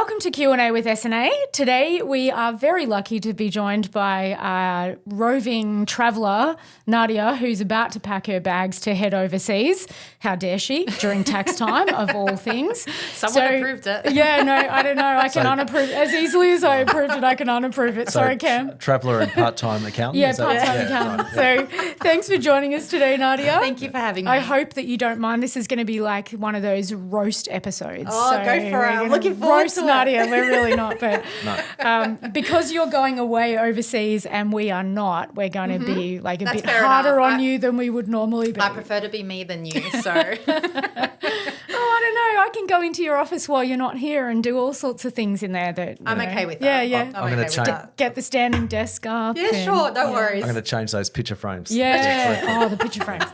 Welcome to Q&A with S&A. Today we are very lucky to be joined by a roving traveller, Nadia, who's about to pack her bags to head overseas. How dare she, during tax time of all things. Someone approved it. Yeah, no, I don't know. I can unapprove as easily as I approved it, I can unapprove it. Sorry, Cam. Traveller and part-time accountant? Yeah, part-time accountant. Right. So thanks for joining us today, Nadia. Thank you for having me. I hope that you don't mind. This is going to be like one of those roast episodes. Oh, go for it. I'm looking forward roast to Nadia. We're really not, but No. because you're going away overseas and we are not, we're going to be like a That's bit fair harder enough. on you than we would normally be. I prefer to be me than you, so. I don't know. I can go into your office while you're not here and do all sorts of things in there that I'm okay with that. Yeah. I'm gonna okay with change- that. Get the standing desk up. Yeah, sure. No worries. I'm going to change those picture frames. Yeah. Oh, the picture frames.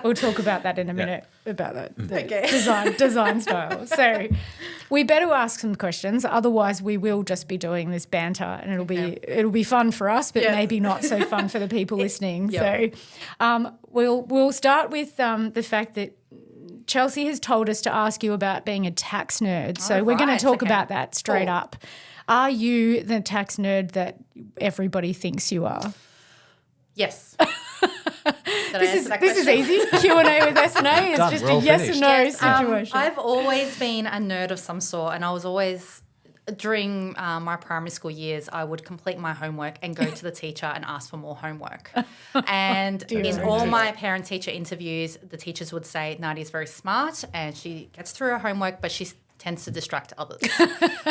We'll talk about that in a minute, about that Okay. design style. So we better ask some questions. Otherwise, we will just be doing this banter, and it'll be fun for us, but maybe not so fun for the people listening. Yep. So we'll start with the fact that Chelsea has told us to ask you about being a tax nerd. So we're going right. to talk Okay. about that straight up. Are you the tax nerd that everybody thinks you are? Yes. This is easy. Q&A with S&A is Done. just We're a all yes finished. or no Yes, situation. I've always been a nerd of some sort, and I was always, during my primary school years, I would complete my homework and go to the teacher and ask for more homework. And in all my parent-teacher interviews, the teachers would say, Nadia's very smart and she gets through her homework, but she tends to distract others.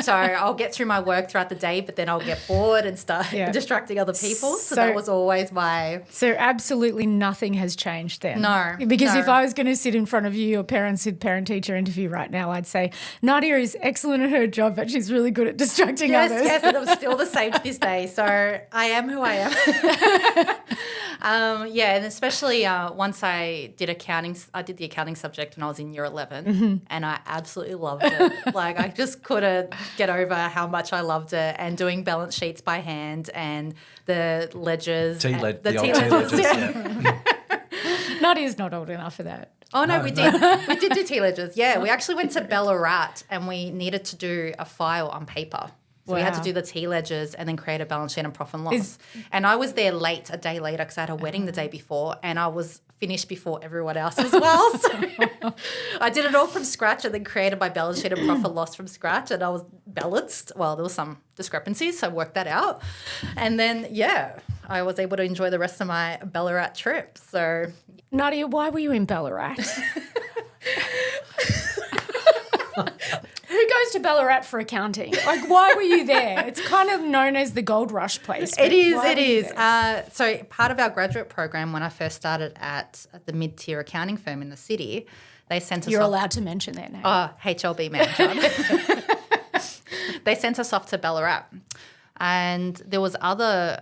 So I'll get through my work throughout the day, but then I'll get bored and start distracting other people. So that was always my... So absolutely nothing has changed then? No. Because no. if I was going to sit in front of you, your parent-teacher interview right now, I'd say, Nadia is excellent at her job, but she's really good at distracting others. Yes, and I'm still the same to this day. So I am who I am. And especially once I did accounting, I did the accounting subject when I was in year 11, and I absolutely loved it. Like, I just couldn't get over how much I loved it, and doing balance sheets by hand and the ledgers. The old old T ledgers, yeah. Nadia's not old enough for that. Oh, no, we did. We did do T-ledgers. Yeah, we actually went to Ballarat and we needed to do a file on paper. So we had to do the T-ledgers and then create a balance sheet and profit and loss. And I was there late, a day later, because I had a wedding the day before, and I was finished before everyone else as well. So I did it all from scratch and then created my balance sheet and profit and loss from scratch, and I was balanced. Well, there was some discrepancies, so I worked that out. And then, I was able to enjoy the rest of my Ballarat trip. So Nadia, why were you in Ballarat? Who goes to Ballarat for accounting? Like, why were you there? It's kind of known as the gold rush place. It is. Why It were you is. there? So part of our graduate program, when I first started at the mid-tier accounting firm in the city, they sent us You're off. allowed to mention their name. HLB manager. They sent us off to Ballarat. And there was other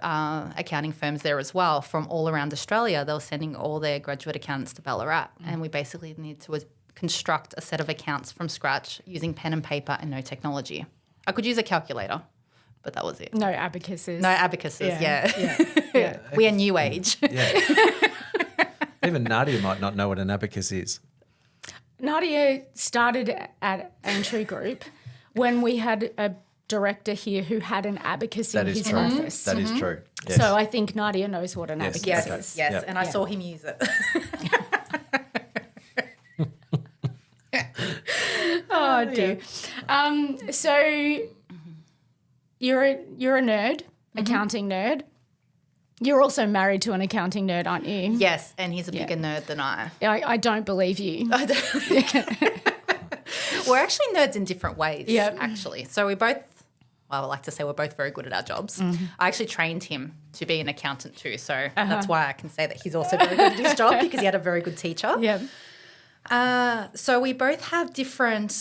accounting firms there as well from all around Australia. They were sending all their graduate accountants to Ballarat. And we basically needed to construct a set of accounts from scratch using pen and paper and no technology. I could use a calculator, but that was it. No abacuses. No abacuses, Yeah. We are new age. Yeah. Even Nadia might not know what an abacus is. Nadia started at Aintree Group when we had a director here who had an abacus in his office. That is true. Yes. So I think Nadia knows what an abacus Yes, is. yes, Yep. and I saw him use it. Oh dear. So you're a nerd, accounting nerd. You're also married to an accounting nerd, aren't you? Yes, and he's a bigger nerd than I. I don't believe you. We're actually nerds in different ways, Yep. actually. So we both, well, I like to say we're both very good at our jobs. I actually trained him to be an accountant too, so that's why I can say that he's also very good at his job, because he had a very good teacher. Yeah. So we both have different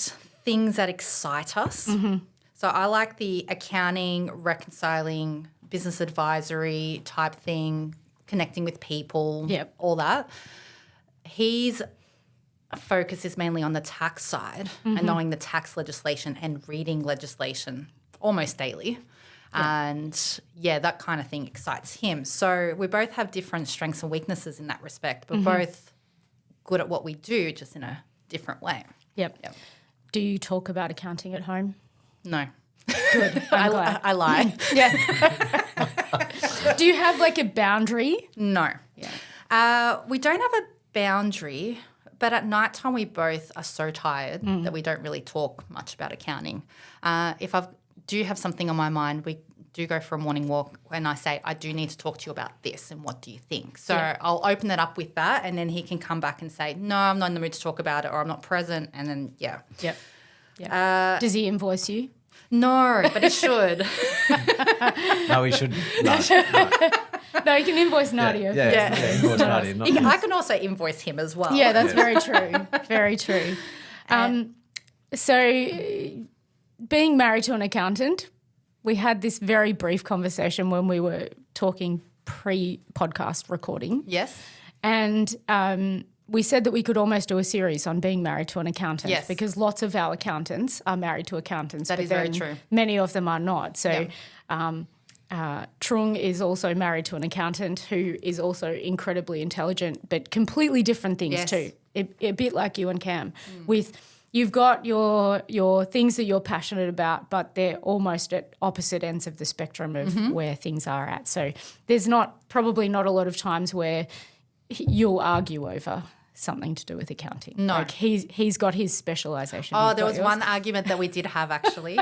things that excite us. So I like the accounting, reconciling, business advisory type thing, connecting with people, all that. His focus is mainly on the tax side and knowing the tax legislation and reading legislation almost daily. And that kind of thing excites him. So we both have different strengths and weaknesses in that respect, but both good at what we do, just in a different way. Yep. Do you talk about accounting at home? No. Good. I'm glad. I lie. Yeah. Do you have like a boundary? No. We don't have a boundary, but at night time we both are so tired that we don't really talk much about accounting. If I do have something on my mind, we do go for a morning walk and I say, I do need to talk to you about this and what do you think? So I'll open it up with that and then he can come back and say, no, I'm not in the mood to talk about it or I'm not present. And then, Does he invoice you? No, but he should. No, he shouldn't. No. No, you can invoice Nadia. Invoice Nadia, not me. I can also invoice him as well. Yeah, that's very true. Very true. So being married to an accountant, we had this very brief conversation when we were talking pre-podcast recording. Yes. And we said that we could almost do a series on being married to an accountant because lots of our accountants are married to accountants. That is very true. Many of them are not. So Trung is also married to an accountant who is also incredibly intelligent, but completely different things too. A bit like you and Cam. You've got your things that you're passionate about, but they're almost at opposite ends of the spectrum of where things are at. So there's probably not a lot of times where you'll argue over something to do with accounting. No. Like he's got his specialisation. Oh, there was one argument that we did have actually.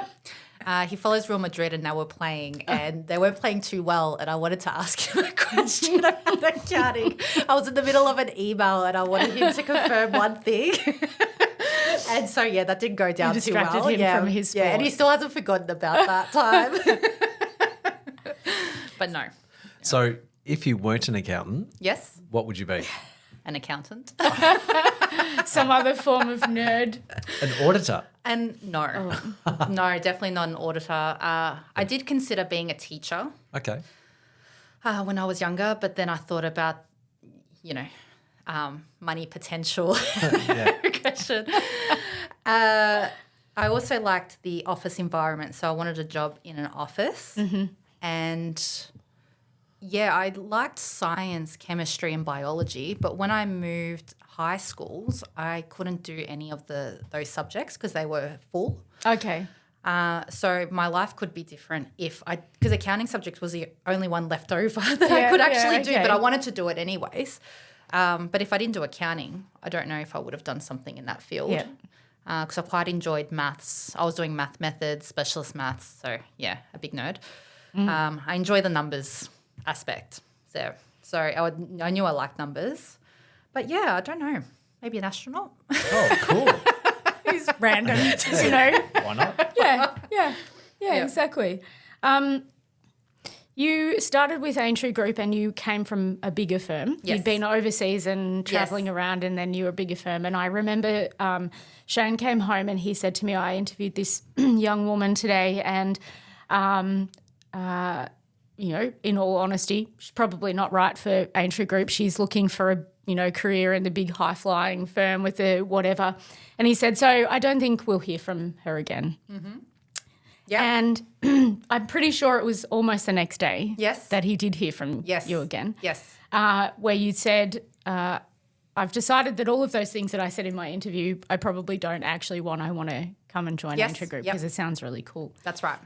He follows Real Madrid and now we're playing and they weren't playing too well and I wanted to ask him a question about accounting. I was in the middle of an email and I wanted him to confirm one thing. And so, that didn't go down too well. Distracted him from his sport. Yeah, and he still hasn't forgotten about that time. But no. So if you weren't an accountant, Yes, what would you be? an accountant. Some other form of nerd. An auditor? And no, no, definitely not an auditor. I did consider being a teacher Okay. when I was younger, but then I thought about, money potential question. I also liked the office environment, so I wanted a job in an office. And I liked science, chemistry and biology, but when I moved high schools, I couldn't do any of those subjects because they were full. Okay. So my life could be different because accounting subject was the only one left over that I could actually do, but I wanted to do it anyways. But if I didn't do accounting, I don't know if I would have done something in that field. Yeah. Because I quite enjoyed maths. I was doing math methods, specialist maths, so a big nerd. I enjoy the numbers aspect. So I knew I liked numbers. But I don't know. Maybe an astronaut. Oh, cool. He's random, Why not? Yeah, exactly. You started with Aintree Group and you came from a bigger firm. Yes. You'd been overseas and travelling around and then you were a bigger firm. And I remember Shane came home and he said to me, I interviewed this young woman today and, in all honesty, she's probably not right for Aintree Group. She's looking for a career in the big high-flying firm with the whatever. And he said, so I don't think we'll hear from her again. Mm-hmm. Yeah. And I'm pretty sure it was almost the next day that he did hear from you again. Yes. Where you said, I've decided that all of those things that I said in my interview, I probably don't actually want. I want to come and join Aintree Group because it sounds really cool. That's right.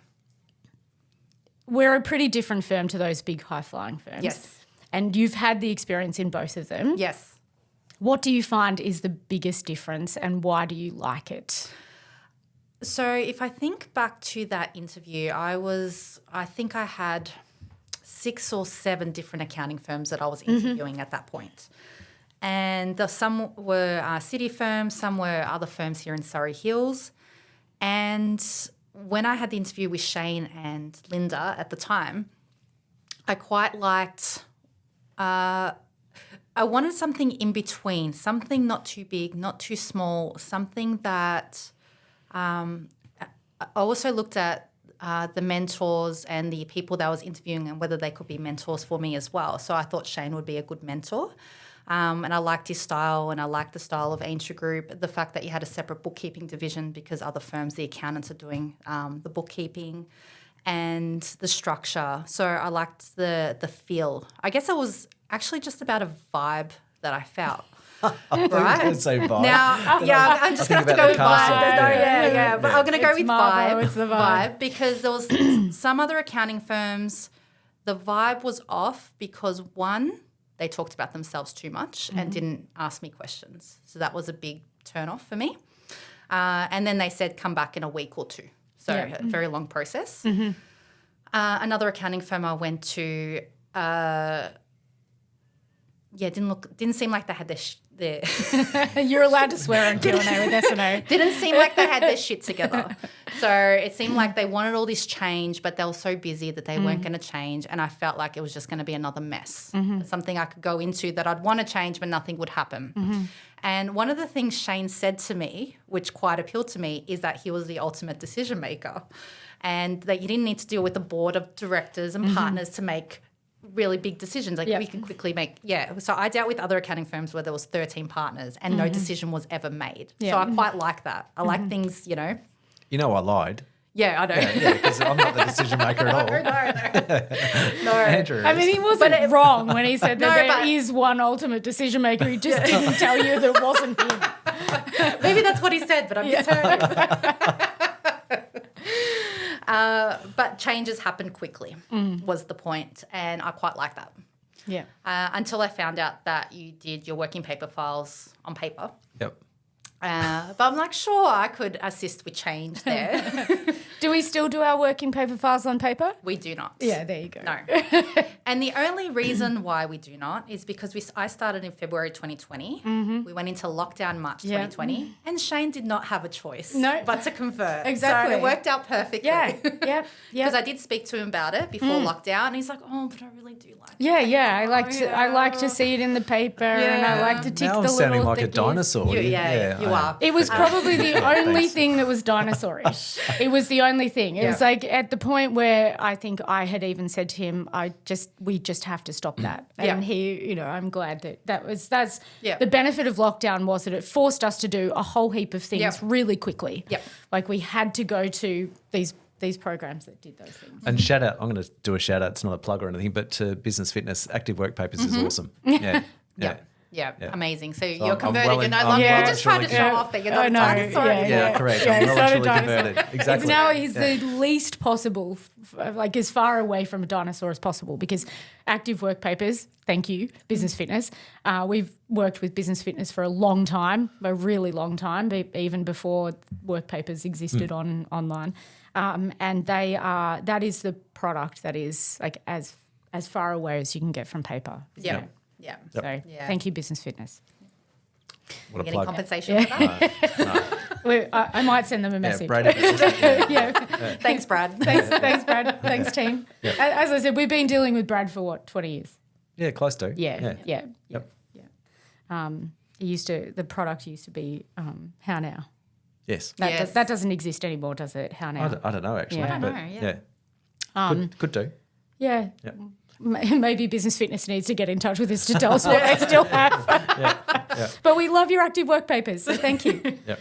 We're a pretty different firm to those big high-flying firms. Yes. And you've had the experience in both of them. Yes. What do you find is the biggest difference and why do you like it? So if I think back to that interview, I think I had 6 or 7 different accounting firms that I was interviewing at that point. And some were city firms, some were other firms here in Surrey Hills. And when I had the interview with Shane and Linda at the time, I quite liked I wanted something in between, something not too big, not too small, something that I also looked at the mentors and the people that I was interviewing and whether they could be mentors for me as well. So I thought Shane would be a good mentor. And I liked his style and I liked the style of Aintree Group, the fact that he had a separate bookkeeping division because other firms, the accountants are doing the bookkeeping and the structure. So I liked the feel. I guess it was actually just about a vibe that I felt. right? I'd say vibe. Now, yeah, I'm just going to have to about go the with castle. vibe. Yeah. But I'm going to go It's with Marvo, vibe. it's the vibe. Because there was some other accounting firms, the vibe was off because one, they talked about themselves too much and didn't ask me questions. So that was a big turn off for me. And then they said, come back in a week or two. So a very long process. Another accounting firm I went to, didn't seem like they had their You're allowed to swear on Q&A with S&O. didn't seem like they had their shit together. So it seemed like they wanted all this change, but they were so busy that they weren't going to change. And I felt like it was just going to be another mess, something I could go into that I'd want to change, but nothing would happen. And one of the things Shane said to me, which quite appealed to me, is that he was the ultimate decision maker and that you didn't need to deal with a board of directors and partners to make really big decisions. Like we can quickly make, So I dealt with other accounting firms where there was 13 partners and no decision was ever made. So I quite like that. I like things, You know I lied. Yeah, I know. Yeah, because I'm not the decision maker at all. No. Andrew I is. mean, he wasn't wrong when he said that there but- is one ultimate decision maker. He just didn't tell you that it wasn't him. Maybe that's what he said, but I'm misheard. But changes happen quickly was the point, and I quite like that. Yeah. Until I found out that you did your working paper files on paper. Yep. But I'm like, sure, I could assist with change there. Do we still do our working paper files on paper? We do not. Yeah, there you go. No. And the only reason why we do not is because I started in February 2020. We went into lockdown March 2020, and Shane did not have a choice but to convert. Exactly. So it worked out perfectly. Yeah. Because I did speak to him about it before lockdown, and he's like, "Oh, but I really do like it." Yeah. I like to see it in the paper, and I like to tick Now the I'm little sounding like a thickies. dinosaur. You are. It was probably the only Thanks. thing that was dinosaurish. It was the only thing. It was like at the point where I think I had even said to him, we just have to stop that. And he, I'm glad that's the benefit of lockdown was that it forced us to do a whole heap of things really quickly. Yep. Like we had to go to these programs that did those things. And shout out, I'm going to do a shout out, it's not a plug or anything, but to Business Fitness, Active Work Papers is awesome. Yeah. Amazing. So you're I'm converted. well You're no in- longer. I'm You're just trying to actually show con- off that you're not a know, dinosaur. Yeah, correct. Yeah, I'm he's well not and a truly dinosaur. converted. Exactly. It's now he's the least possible, like as far away from a dinosaur as possible because Active Work Papers, thank you, Business Fitness. We've worked with Business Fitness for a long time, a really long time, even before Work Papers existed online. And that is the product that is like as far away as you can get from paper. Yeah. So thank you, Business Fitness. What a Getting plug. compensation for that? I might send them a message. Brady, Thanks, Brad. Thanks, Brad. Thanks, team. As I said, we've been dealing with Brad for 20 years? Yeah, close to. Yeah. Yep. The product used to be How Now. Yes. That doesn't exist anymore, does it? How Now? I don't know actually. Yeah. I but don't know, Could do. Yeah. Yep. Maybe Business Fitness needs to get in touch with us to tell us what they still have. But we love your Active Work Papers, so thank you. Yep.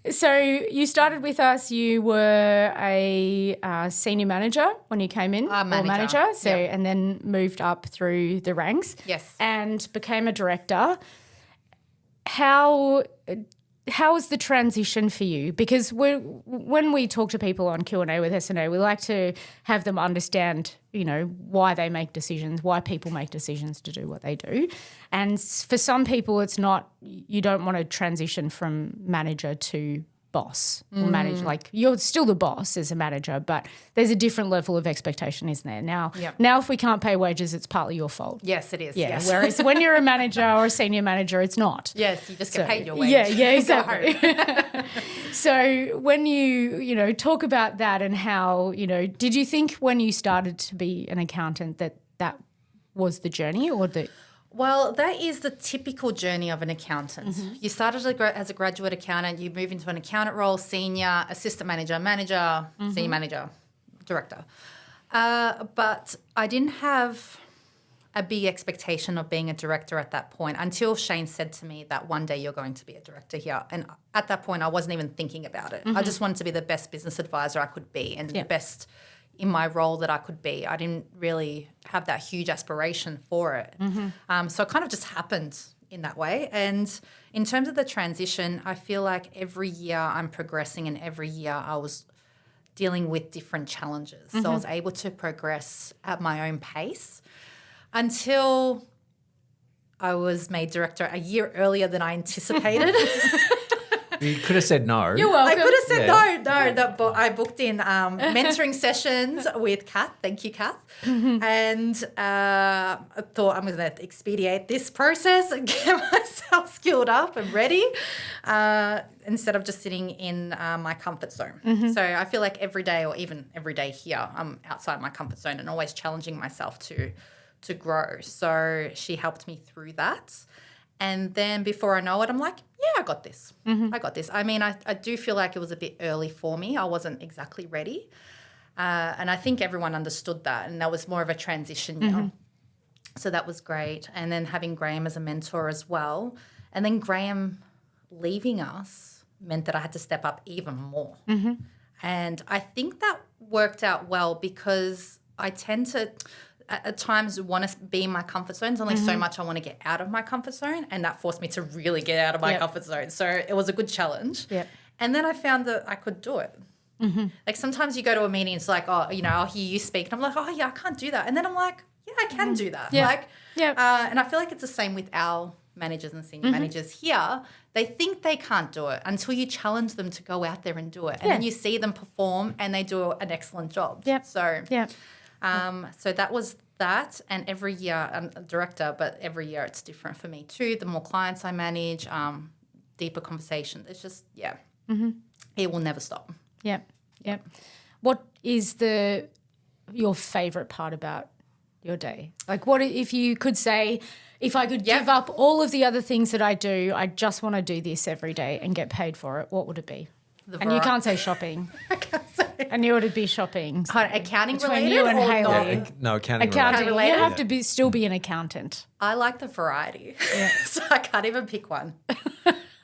So you started with us. You were a senior manager when you came in, or manager. So and then moved up through the ranks. Yes. And became a director. How was the transition for you? Because when we talk to people on Q&A with S&O, we like to have them understand, why they make decisions, why people make decisions to do what they do. And for some people, it's not, you don't want to transition from manager to boss or manager. Like you're still the boss as a manager, but there's a different level of expectation, isn't there? Now, if we can't pay wages, it's partly your fault. Yes, it is. Yeah. Yes. Whereas when you're a manager or a senior manager, it's not. Yes, you just get paid your wage. Yeah, exactly. So when you talk about that and how, did you think when you started to be an accountant that was the journey or the... Well, that is the typical journey of an accountant. You start as a graduate accountant, you move into an accountant role, senior, assistant manager, senior manager, director. But I didn't have a big expectation of being a director at that point until Shane said to me that one day you're going to be a director here. And at that point, I wasn't even thinking about it. I just wanted to be the best business advisor I could be and the best in my role that I could be. I didn't really have that huge aspiration for it. So it kind of just happened, in that way. And in terms of the transition, I feel like every year I'm progressing, and every year I was dealing with different challenges. So I was able to progress at my own pace until I was made director a year earlier than I anticipated. You could have said no. You're welcome. I could have said no. I booked in mentoring sessions with Kath. Thank you, Kath. And I thought I'm going to expedite this process and get myself skilled up and ready instead of just sitting in my comfort zone. So I feel like every day, or even every day here, I'm outside my comfort zone and always challenging myself to grow. So she helped me through that. And then before I know it, I'm like, yeah, I got this. I got this. I mean, I do feel like it was a bit early for me. I wasn't exactly ready. And I think everyone understood that. And that was more of a transition year. So that was great. And then having Graham as a mentor as well. And then Graham leaving us meant that I had to step up even more. And I think that worked out well because I tend to at times want to be in my comfort zone. There's only so much I want to get out of my comfort zone, and that forced me to really get out of my comfort zone. So it was a good challenge. And then I found that I could do it. Like sometimes you go to a meeting, it's like, oh, you know, I'll hear you speak, and I'm like, oh yeah, I can't do that. And then I'm like, yeah, I can do that. And I feel like it's the same with our managers and senior managers here. They think they can't do it until you challenge them to go out there and do it. And then you see them perform and they do an excellent job. So that was that. And every year, I'm a director, but every year it's different for me too. The more clients I manage, deeper conversation. It's just, it will never stop. What is your favourite part about your day? Like, what if you could say, if I could give up all of the other things that I do, I just want to do this every day and get paid for it, what would it be? And you can't say shopping. I can't say. I knew it would be shopping. Accounting Between related you and or Hayley. not? No, accounting You have to still be an accountant. I like the variety. So I can't even pick one.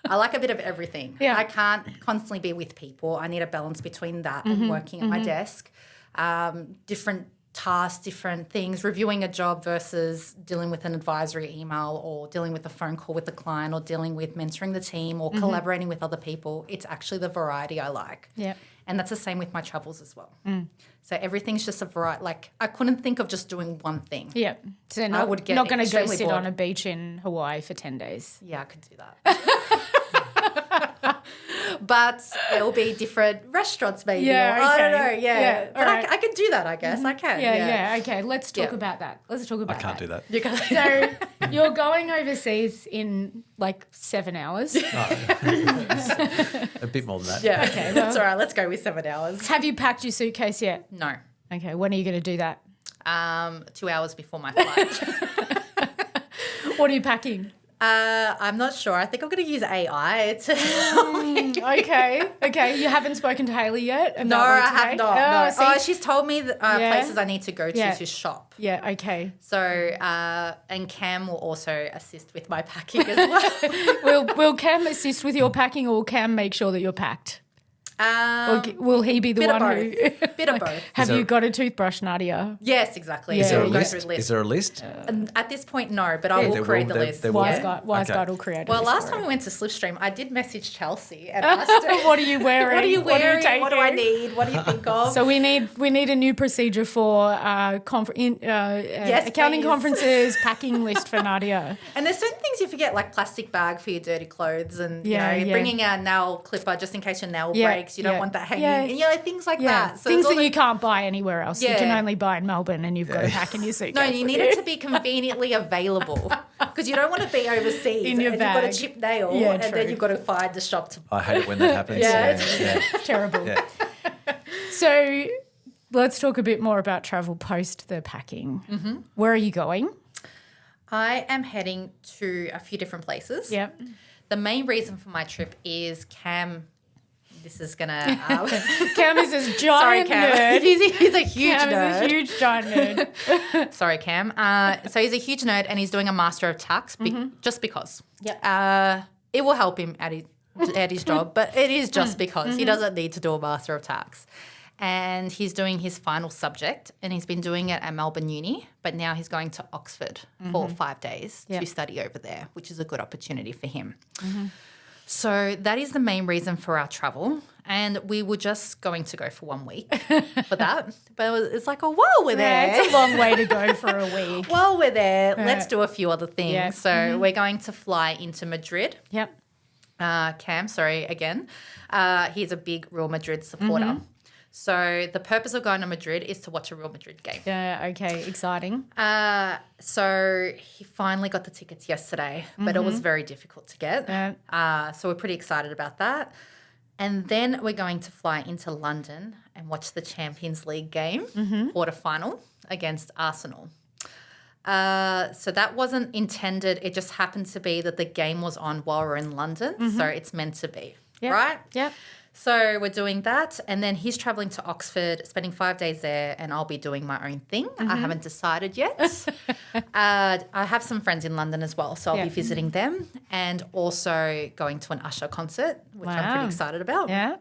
I like a bit of everything. I can't constantly be with people. I need a balance between that and working at my desk. Different tasks, different things, reviewing a job versus dealing with an advisory email or dealing with a phone call with the client or dealing with mentoring the team or collaborating with other people. It's actually the variety I like. And that's the same with my travels as well. So everything's just a variety. Like I couldn't think of just doing one thing. So not going to go sit on a beach in Hawaii for 10 days. Yeah, I could do that. But it'll be different restaurants maybe. I don't know, But I can do that, I guess. I can. Okay, let's talk about that. I can't do that. So you're going overseas in like 7 hours. A bit more than that. Okay, that's all right. Let's go with 7 hours. Have you packed your suitcase yet? No. Okay, when are you going to do that? 2 hours before my flight. What are you packing? I'm not sure. I think I'm going to use AI to help me. Okay. You haven't spoken to Hayley yet? No, I have not. No. She's told me the places I need to go to shop. Yeah, okay. So, and Cam will also assist with my packing as well. Will Cam assist with your packing, or will Cam make sure that you're packed? Or will he be the one who... Bit of both. Have you got a toothbrush, Nadia? Yes, exactly. Is there a We'll list? go through the list. Is there a list? At this point, no, but I will create the list. Wise guy will create a list. Well, last time we went to Slipstream, I did message Chelsea and asked her, what are you wearing? What are you wearing? What What do I need? What do you think of? So we need a new procedure for accounting please. conferences, packing list for Nadia. And there's certain things you forget, like plastic bag for your dirty clothes and bringing a nail clipper just in case your nail breaks. You don't want that hanging. And, things like that. So things that you can't buy anywhere else. You can only buy in Melbourne, and you've got to pack in your suitcase. No, you need it to be convenently available because you don't want to be overseas in your and bag. you've got a chipped nail and then you've got to find the shop to buy. I hate it when that happens. It's terrible. So let's talk a bit more about travel post the packing. Where are you going? I am heading to a few different places. Yep. The main reason for my trip is Cam. This is going to... Cam is this giant nerd. He's a huge Cam nerd. is a huge giant nerd. Sorry, Cam. So he's a huge nerd and he's doing a Master of Tax just because. It will help him at his job, but it is just because. He doesn't need to do a Master of Tax. and he's doing his final subject, and he's been doing it at Melbourne Uni, but now he's going to Oxford for 5 days to study over there, which is a good opportunity for him. So that is the main reason for our travel. And we were just going to go for 1 week for that. But it's like, while we're there. Yeah, it's a long way to go for a week. While we're there, let's do a few other things. Yeah. So we're going to fly into Madrid. Yep. Cam, sorry again. He's a big Real Madrid supporter. So the purpose of going to Madrid is to watch a Real Madrid game. Yeah, okay, exciting. So he finally got the tickets yesterday, but it was very difficult to get. So we're pretty excited about that. And then we're going to fly into London and watch the Champions League game, quarterfinal against Arsenal. So that wasn't intended. It just happened to be that the game was on while we're in London. So it's meant to be, right? Yep. So we're doing that, and then he's traveling to Oxford, spending 5 days there, and I'll be doing my own thing. I haven't decided yet. I have some friends in London as well, so I'll be visiting them, and also going to an Usher concert, which I'm pretty excited about. Yeah.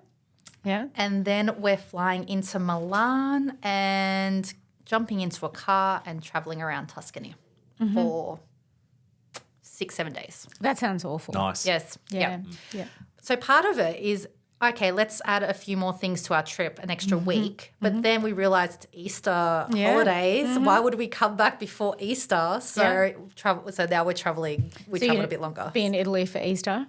Yeah. And then we're flying into Milan and jumping into a car and traveling around Tuscany for 6-7 days. That sounds awful. Nice. Yes. Yeah. Yeah. So part of it is, okay, let's add a few more things to our trip, an extra week. But then we realised Easter holidays. Why would we come back before Easter? So So now we're travelling. We travel a bit longer. Be in Italy for Easter?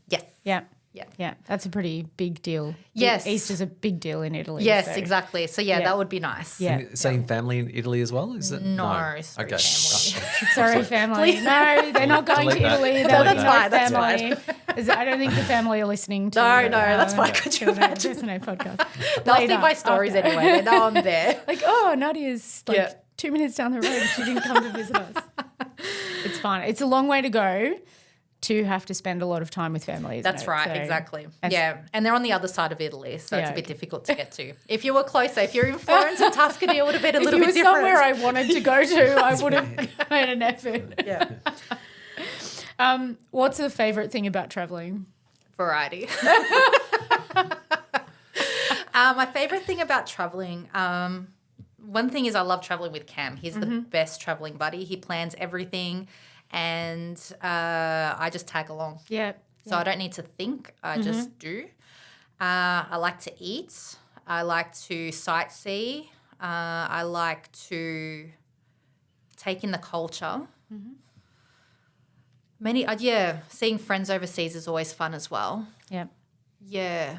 Yes. Yeah. Yeah. Yeah. That's a pretty big deal. Yes. Easter's a big deal in Italy. Yes, so. exactly. So that would be nice. Yeah. Seeing family in Italy as well? Is it? No, sorry, Okay. family. Sorry, family. No, they're not going to Delete that. Italy. Delete There'll be that. no That's family. I don't think the family are listening to No, that's fine. Could you There's no podcast. They'll see Later, my stories after. anyway. They know I'm there. Like, Nadia's 2 minutes down the road. She didn't come to visit us. It's fine. It's a long way to go to have to spend a lot of time with family. Isn't That's it? right, So exactly. that's- Yeah, and they're on the other side of Italy, so it's Yeah, a bit okay. difficult to get to. If you were closer, if you're in Florence or Tuscany, it would have been a If little you bit were different. somewhere I wanted to go to, I would have made an effort. Yeah. What's the favourite thing about travelling? Variety. My favourite thing about travelling, one thing is I love travelling with Cam. He's the best travelling buddy. He plans everything, and I just tag along. Yeah. So I don't need to think. I just do. I like to eat. I like to sightsee. I like to take in the culture. Seeing friends overseas is always fun as well. Yeah. Yeah.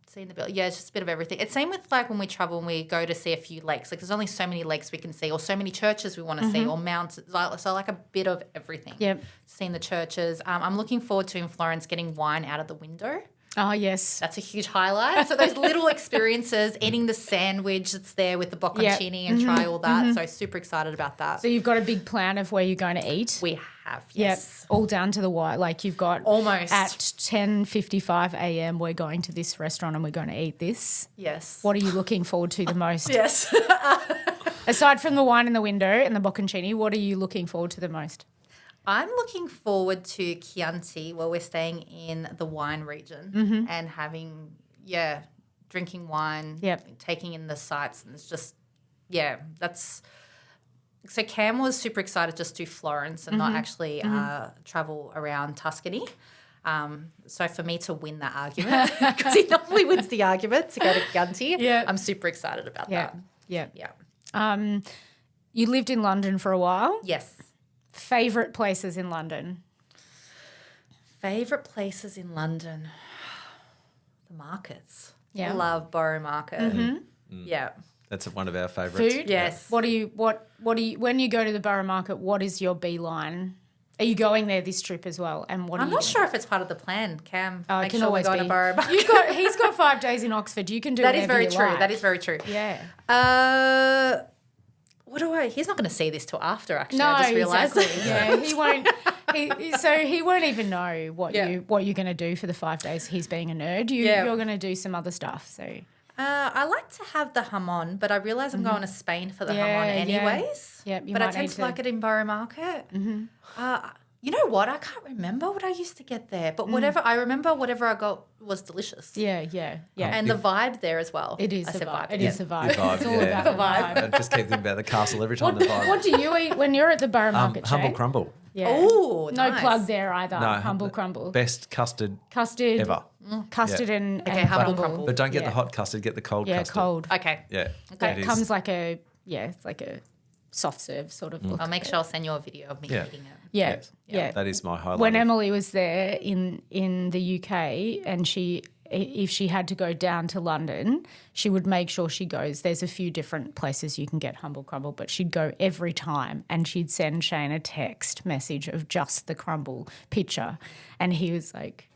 Seeing the bill. Yeah, it's just a bit of everything. It's same with like when we travel and we go to see a few lakes. Like there's only so many lakes we can see or so many churches we want to see or mountains. So like a bit of everything. Yep. Seeing the churches. I'm looking forward to in Florence getting wine out of the window. Oh, yes. That's a huge highlight. So those little experiences, eating the sandwich that's there with the bocconcini and try all that. So super excited about that. So you've got a big plan of where you're going to eat? We have, Yep. yes. All down to the wire. Like you've got Almost. at 10:55 a.m. we're going to this restaurant and we're going to eat this. Yes. What are you looking forward to the most? Yes. Aside from the wine in the window and the bocconcini, what are you looking forward to the most? I'm looking forward to Chianti, where we're staying in the wine region and having, drinking wine, taking in the sights. And it's just, that's... So Cam was super excited just to Florence and not actually travel around Tuscany. So for me to win that argument, because he normally wins the argument to go to Chianti, I'm super excited about that. Yeah. Yeah. You lived in London for a while. Yes. Favourite places in London? Favourite places in London? The markets. Yeah. I love Borough Market. Yeah. That's one of our favourites. Food? Yes. What do you when you go to the Borough Market, what is your beeline? Are you going there this trip as well? And what I'm are you not gonna sure if it's part of the plan, Cam. Oh, it Make can sure always we're going be. to Borough Market. He's got 5 days in Oxford. You can do That is whatever very you true. like. That is very true. Yeah. He's not going to see this till after, actually. No, I just realised. exactly. Yeah, he won't. He won't even know what you're going to do for the 5 days. He's being a nerd. You're going to do some other stuff. So I like to have the hamon, but I realise I'm going to Spain for the hamon anyways. Yep, you but I might tend need to to- like it in Borough Market. You know what? I can't remember what I used to get there, but whatever I got was delicious. Yeah. And the vibe there as well. It is I the said vibe. It Yeah. is the vibe. The vibe, It's all yeah. about the vibe. I just keep thinking about the castle every time the vibe. What do you eat when you're at the Borough Market, Humble Shane? crumble. Yeah. Oh, No nice. plug there either. No, Humble crumble. Best custard Custard. ever. Custard Yeah. and Okay, and humble crumble. But don't get Yeah. the hot custard, get the cold Yeah, custard. cold. Okay. Yeah. That It is. comes like it's like a soft serve sort of look. I'll make sure I'll send you a video of me Yeah. eating it. Yeah, Yes. yeah. That is my highlight. When of- Emily was there in the UK, and if she had to go down to London, she would make sure she goes. There's a few different places you can get humble crumble, but she'd go every time, and she'd send Shane a text message of just the crumble picture, and he was like,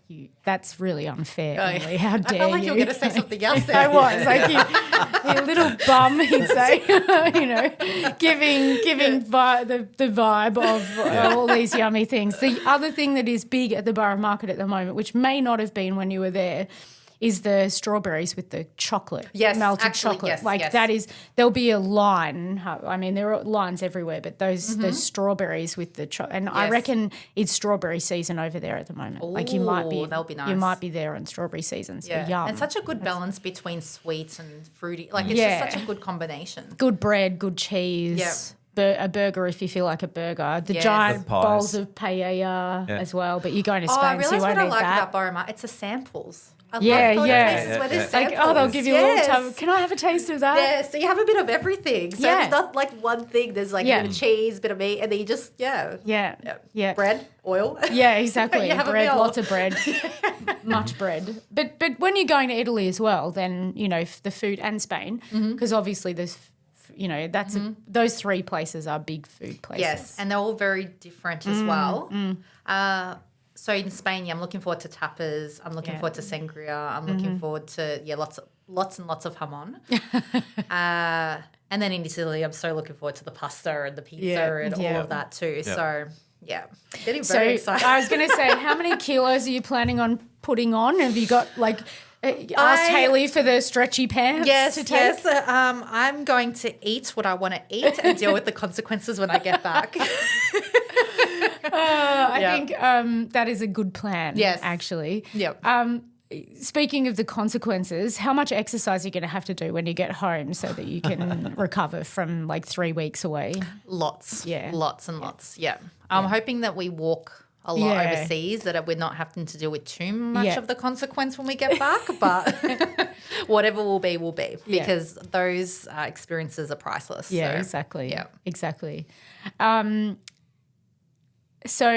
"That's really unfair, Emily. How dare I felt like you were going to say something else there. I was like, you little bum, he'd say, giving the vibe of all these yummy things. The other thing that is big at the Borough Market at the moment, which may not have been when you were there, is the strawberries with the chocolate, Yes, melted actually, chocolate. yes. That is, there'll be a line. I mean, there are lines everywhere, but those strawberries with the chocolate, and I Yes. reckon it's strawberry season over there at the moment. Like you might be, Ooh, that'll be You nice. might be there on strawberry season. So Yeah. yum. And such a good balance between sweet and fruity. Like it's Yeah. just such a good combination. Good bread, good cheese. A burger if you feel like a burger. The Yes. giant The pies. bowls of paella as well. But you're going to Oh, I Spain, so realise you what won't I eat like that. about Borough Market. It's the samples. I Yeah, love going yeah. to places where there's Yeah. samples. Like, they'll give you a Yes. little can I have a taste of that? Yeah, so you have a bit of everything. So Yeah. it's not like one thing. There's like Yeah. a bit of cheese, a bit of meat, and then you just, Yeah. bread, oil. Yeah, exactly. You have a bread, meal. lots of bread, much bread. But when you're going to Italy as well, then the food and Spain, because obviously there's, those three places are big food places. Yes, and they're all very different as well. So in Spain, I'm looking forward to tapas. I'm looking forward to sangria. I'm looking forward to lots and lots of jamon. And then in Italy, I'm so looking forward to the pasta and the pizza and all of that too. So getting very excited. I was going to say, how many kilos are you planning on putting on? Have you got asked Hayley for the stretchy pants to take? Yes. I'm going to eat what I want to eat and deal with the consequences when I get back. I think that is a good plan. Yes. Actually. Yep. Speaking of the consequences, how much exercise are you going to have to do when you get home so that you can recover from 3 weeks away? Lots. Yeah. Lots and lots. Yeah. I'm hoping that we walk a lot Yeah. overseas, that we're not having to deal with too much Yeah. of the consequence when we get back, but whatever will be, because those experiences are priceless. Yeah, So, exactly. Yeah. Exactly. So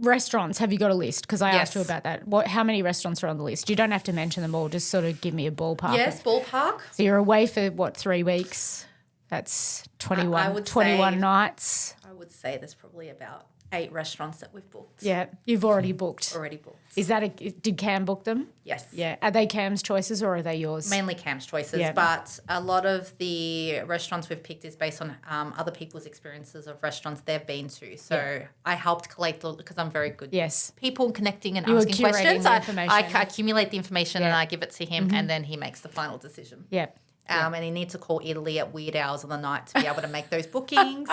restaurants, have you got a list? Because I asked you Yes. about that. How many restaurants are on the list? You don't have to mention them all. Just sort of give me a ballpark. Yes, ballpark. So you're away for 3 weeks? That's 21, I would 21 say- nights. I would say there's probably about 8 restaurants that we've booked. Yeah, you've already booked. Already booked. Is that did Cam book them? Yes. Yeah. Are they Cam's choices or are they yours? Mainly Cam's choices, Yeah. but a lot of the restaurants we've picked is based on other people's experiences of restaurants they've been to. So I helped collate because I'm very good. Yes. People connecting and You were asking curating questions. the I information. accumulate the information and Yeah. I give it to him, and then he makes the final decision. Yeah. And he needs to call Italy at weird hours of the night to be able to make those bookings.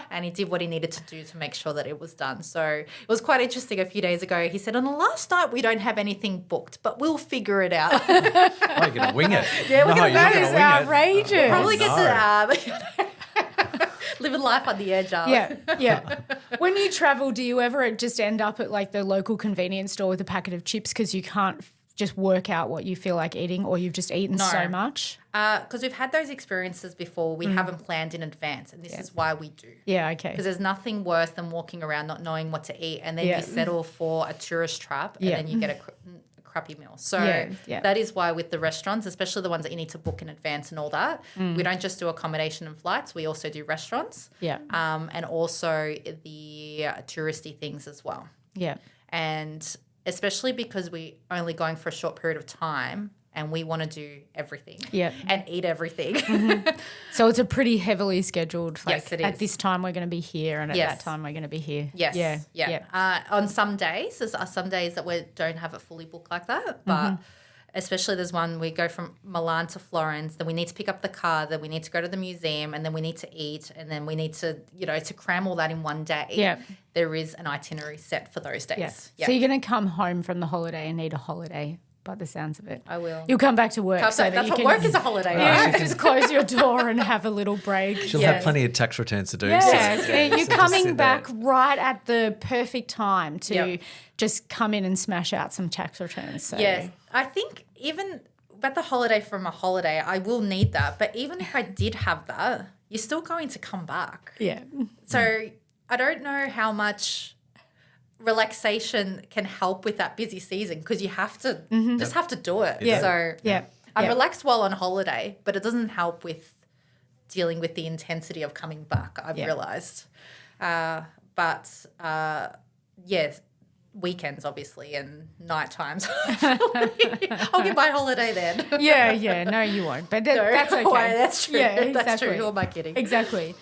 And he did what he needed to do to make sure that it was done. So it was quite interesting a few days ago. He said, on the last night, we don't have anything booked, but we'll figure it out. Oh, you're going to wing it. Yeah, we're no, gonna- you're That not is going to wing outrageous. it. Probably no. get to living life on the edge. Yeah, yeah. When you travel, do you ever just end up at the local convenience store with a packet of chips because you can't just work out what you feel like eating, or you've just eaten so much? Because we've had those experiences before. We haven't planned in advance, and this is why we do. Yeah, okay. Because there's nothing worse than walking around not knowing what to eat, and then Yeah. you settle for a tourist trap, and Yeah. then you get a crappy meal. So Yeah. that is why with the restaurants, especially the ones that you need to book in advance and all that, we don't just do accommodation and flights. We also do restaurants, Yeah. and also the touristy things as well. Yeah. And especially because we're only going for a short period of time and we want to do everything Yeah. and eat everything. So it's a pretty heavily scheduled, Yes, it at is. this time we're going to be here and at Yes. that time we're going to be here. Yes. Yeah. On some days, there's some days that we don't have it fully booked like that, but especially there's one we go from Milan to Florence, then we need to pick up the car, then we need to go to the museum, and then we need to eat, and then we need to, to cram all that in one day. Yeah. There is an itinerary set for those days. Yeah. Yeah. So you're going to come home from the holiday and need a holiday by the sounds of it. I will. You'll come back to work. That's you what can, work is a holiday, Yeah, right? just close your door and have a little break. She'll Yes. have plenty of tax returns to do. Yes, so- you're so just coming sit back there. right at the perfect time to Yep. just come in and smash out some tax returns. So. Yes. I think even about the holiday from a holiday, I will need that. But even if I did have that, you're still going to come back. Yeah. So I don't know how much relaxation can help with that busy season because you have to just have to do it. Yeah. So Yeah. I'm Yeah. relaxed while on holiday, but it doesn't help with dealing with the intensity of coming back, I've Yeah. realised. Yes, weekends obviously and night times. I'll get my holiday then. Yeah. No, you won't. But No, that's okay. why, that's true. Yeah, That's exactly. true. Who am I kidding? Exactly.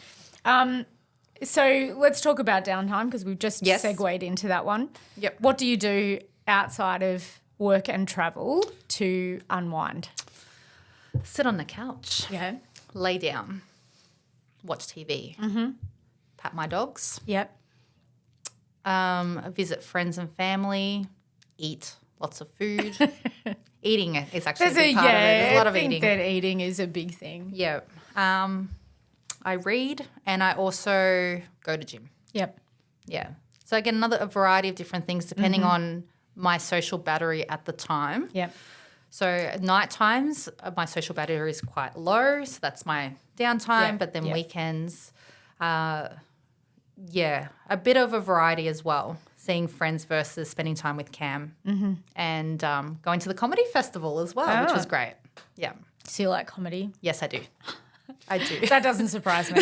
So let's talk about downtime because we've just Yes. segued into that one. Yep. What do you do outside of work and travel to unwind? Sit on the couch, Yeah. lay down, watch TV, pat my dogs, Yep. visit friends and family, eat lots of food. Eating is actually a big part of it. There's a lot of I think eating. that eating is a big thing. Yeah. I read and I also go to gym. Yep. Yeah. So I get a variety of different things depending on my social battery at the time. Yep. So at night times, my social battery is quite low. So that's my downtime. Yeah, But then yeah. weekends, a bit of a variety as well. Seeing friends versus spending time with Cam. And going to the comedy festival as well, which Ah. was great. Yeah. So you like comedy? Yes, I do. I do. That doesn't surprise me.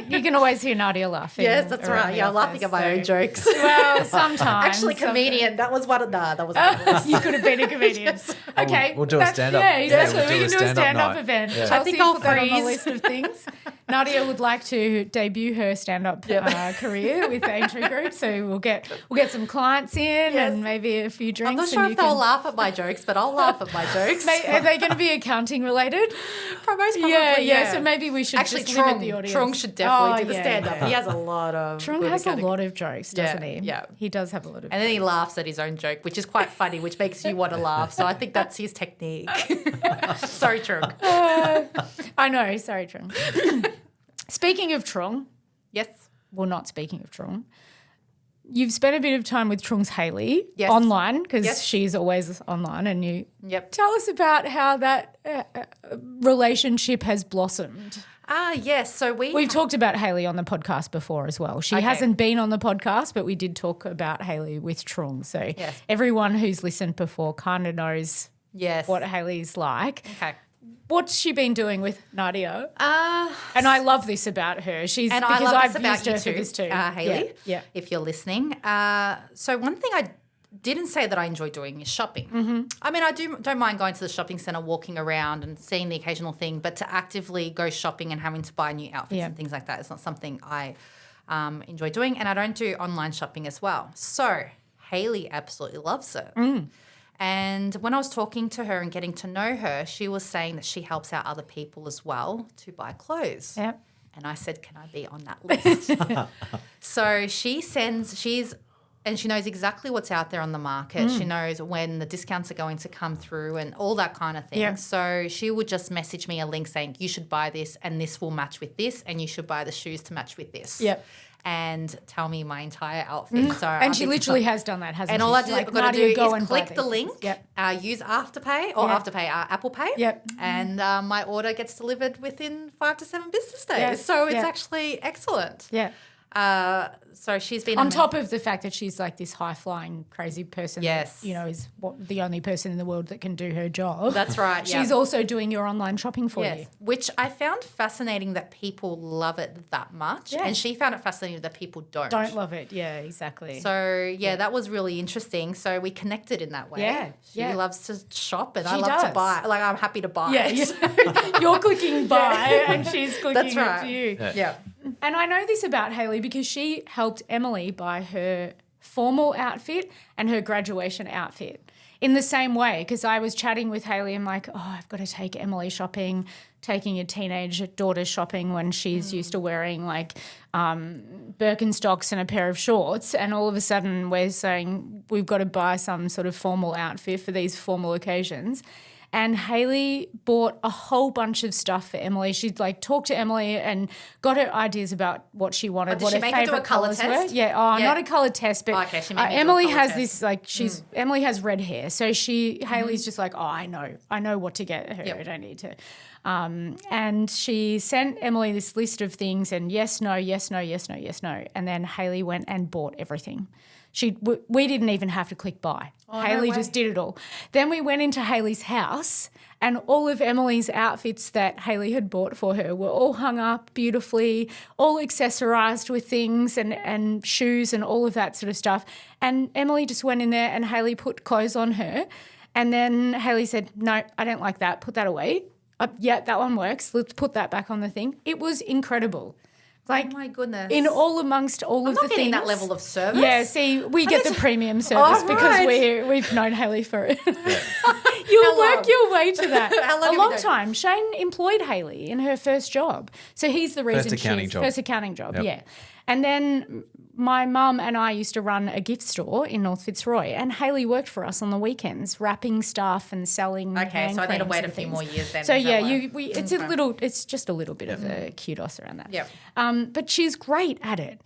You can always hear Nadia laughing. Yes, that's around right. the Yeah, I'm laughing office, at my own so- jokes. Well, sometimes. Actually, comedian. That was one of that was You could have been a comedian. Okay. We'll do a that's- stand-up. Yeah, Yeah, exactly. we'll do we a can do a stand-up stand-up night. event. Yeah. Chelsea I think I'll put that on the freeze. list of things. Nadia would like to debut her stand-up career with the Aintree Group, so we'll get some clients in Yes. and maybe a few drinks. I'm not and sure you if they'll can- laugh at my jokes, but I'll laugh at my jokes. Are they going to be accounting related? Most probably, Yeah. So maybe we should Actually, just limit the audience. Trung should definitely Oh, do the yeah, stand-up. yeah. He has a lot of Trung good has accounting. a lot of jokes, doesn't he? Yeah. He does have a lot of And then he laughs at his own joke, which is quite funny, which makes you want to laugh. So I think that's his technique. Sorry, Trung. I know. Sorry, Trung. Speaking of Trung, Yes. well, not speaking of Trung, you've spent a bit of time with Trung's Hayley Yes. online because Yes. she's always online, and you Yep. tell us about how that relationship has blossomed. Yes. So We've talked about Hayley on the podcast before as well. She Okay. hasn't been on the podcast, but we did talk about Hayley with Trung. So Yes. everyone who's listened before kind of knows Yes. what Hayley's like. Okay. What's she been doing with Nadia? And I love this about her. She's And because I love I've this about used you her too, for this too. Hayley. Yeah. If you're listening. So one thing I didn't say that I enjoy doing is shopping. Mm-hmm. I mean, I don't mind going to the shopping centre, walking around and seeing the occasional thing, but to actively go shopping and having to buy new outfits Yeah. and things like that is not something I enjoy doing. And I don't do online shopping as well. So Hayley absolutely loves it. Mm. And when I was talking to her and getting to know her, she was saying that she helps out other people as well to buy clothes. Yep. And I said, can I be on that list? So she knows exactly what's out there on the market. She knows when the discounts are going to come through and all that kind of thing. Yeah. So she would just message me a link saying, you should buy this and this will match with this and you should buy the shoes to match with this. Yep. And tell me my entire outfit. So And she literally has done that, hasn't and she? all I did, Like, got to Nadia, do go is and buy click the these link, things. Yep. use Apple Pay, Apple Pay, Yep. and my order gets delivered within 5 to 7 business days. Yeah, So it's yeah. actually excellent. Yeah. So she's been On top of the fact that she's like this high flying, crazy person Yes. that, is the only person in the world that can do her job. That's right. She's yeah. also doing your online shopping for you. Which I found fascinating that people love it that much, Yeah. and she found it fascinating that people don't. Don't love it. Yeah, exactly. So that was really interesting. So we connected in that way. Yeah, She yeah. loves to shop, and I She love does. to buy. Like I'm happy to buy. yeah, you're clicking buy and she's clicking That's it right. to you. Yeah. And I know this about Hayley because she helped Emily buy her formal outfit and her graduation outfit. in the same way, because I was chatting with Hayley, I'm like, I've got to take Emily shopping, taking your teenage daughter shopping when she's used to wearing like Birkenstocks and a pair of shorts, and all of a sudden we're saying we've got to buy some sort of formal outfit for these formal occasions. And Hayley bought a whole bunch of stuff for Emily. She'd like talked to Emily and got her ideas about what she wanted, what her favourite colours were. Yeah, not a colour test, but she made me do a Emily colour has test. this like Emily has red hair, so Hayley's just like, I know what to get her. I don't need to. And she sent Emily this list of things, and yes, no, yes, no, yes, no, yes, no, and then Hayley went and bought everything. We didn't even have to click buy. Hayley just did it all. Then we went into Hayley's house, and all of Emily's outfits that Hayley had bought for her were all hung up beautifully, all accessorised with things and shoes and all of that sort of stuff. And Emily just went in there and Hayley put clothes on her, and then Hayley said, no, I don't like that. Put that away. Yeah, that one works. Let's put that back on the thing. It was incredible. Like, oh my goodness! In all amongst all of the things, I'm not getting that level of service. Yeah, see, we get the premium service because we've known Hayley for it. You'll work your way to that. A long time. Shane employed Hayley in her first job, so he's the reason first accounting job. Yep. Yeah, and then my mum and I used to run a gift store in North Fitzroy, and Hayley worked for us on the weekends, wrapping stuff and selling. Okay, so I need to wait a few more years then. So yeah, it's just a little bit of a kudos around that. Yeah. But she's great at it.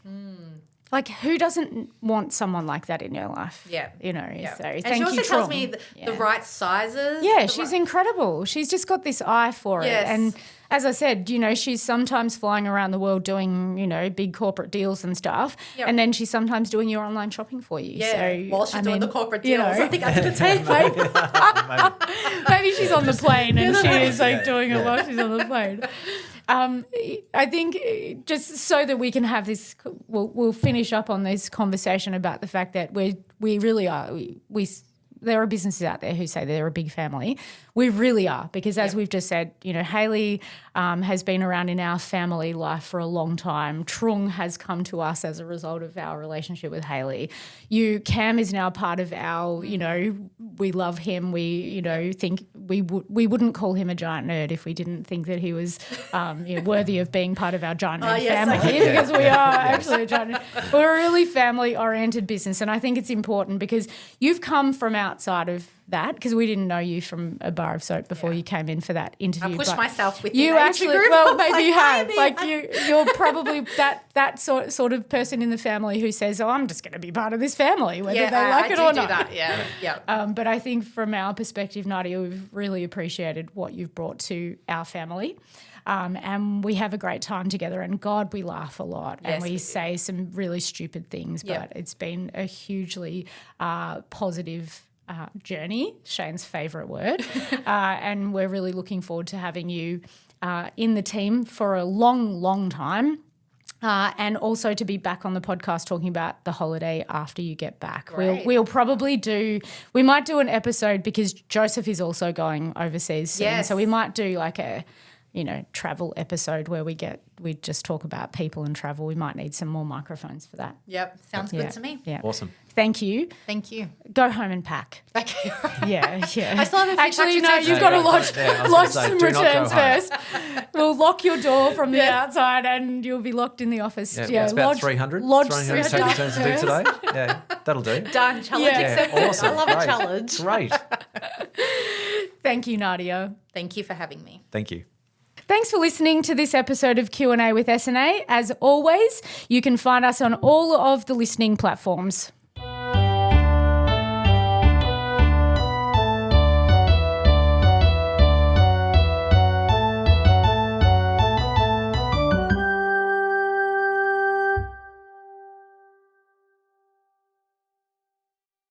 Like, who doesn't want someone like that in your life? Yeah. You know, so and thank she also you, tells Tron. me the right sizes. Yeah, she's incredible. She's just got this eye for it. And as I said, you know, she's sometimes flying around the world doing, you know, big corporate deals and stuff. Yep. And then she's sometimes doing your online shopping for you. Yeah, so, while she's doing the corporate deals. You know, I think I did a take, maybe she's on the plane and she is like doing it while she's on the plane. I think just so that we can have this, we'll finish up on this conversation about the fact that we really are. There are businesses out there who say they're a big family. We really are, because as we've just said, you know, Hayley has been around in our family life for a long time. Trung has come to us as a result of our relationship with Hayley. Cam is now part of our, you know, we love him. We, you know, think we wouldn't call him a giant nerd if we didn't think that he was worthy of being part of our giant nerd family, because we are actually a giant nerd. We're a really family-oriented business, and I think it's important because you've come from outside of that, because we didn't know you from a bar of soap before you came in for that interview. I pushed myself with you the actually group. well maybe you have like you're probably that sort of person in the family who says, oh, I'm just going to be part of this family whether they like it or not. That. Yeah. But I think from our perspective, Nadia, we've really appreciated what you've brought to our family. And we have a great time together, and God, we laugh a lot, and we say some really stupid things, but it's been a hugely positive journey, Shane's favourite word, and we're really looking forward to having you in the team for a long, long time. And also to be back on the podcast talking about the holiday after you get back. We'll probably we might do an episode because Joseph is also going overseas soon. So we might do like a, you know, travel episode where we just talk about people and travel. We might need some more microphones for that. Yep, sounds good to me. Yeah. Awesome. Thank you. Thank you. Go home and pack. Okay. Yeah. I still have a few Actually, no, you've got to lodge some returns first. We'll lock your door from the outside and you'll be locked in the office. Yeah, it's about 300. Lodge 300 some returns to do today. Yeah, that'll do. Done. Challenge accepted. Awesome. I love a challenge. Great. Thank you, Nadia. Thank you for having me. Thank you. Thanks for listening to this episode of Q&A with S&A. As always, you can find us on all of the listening platforms.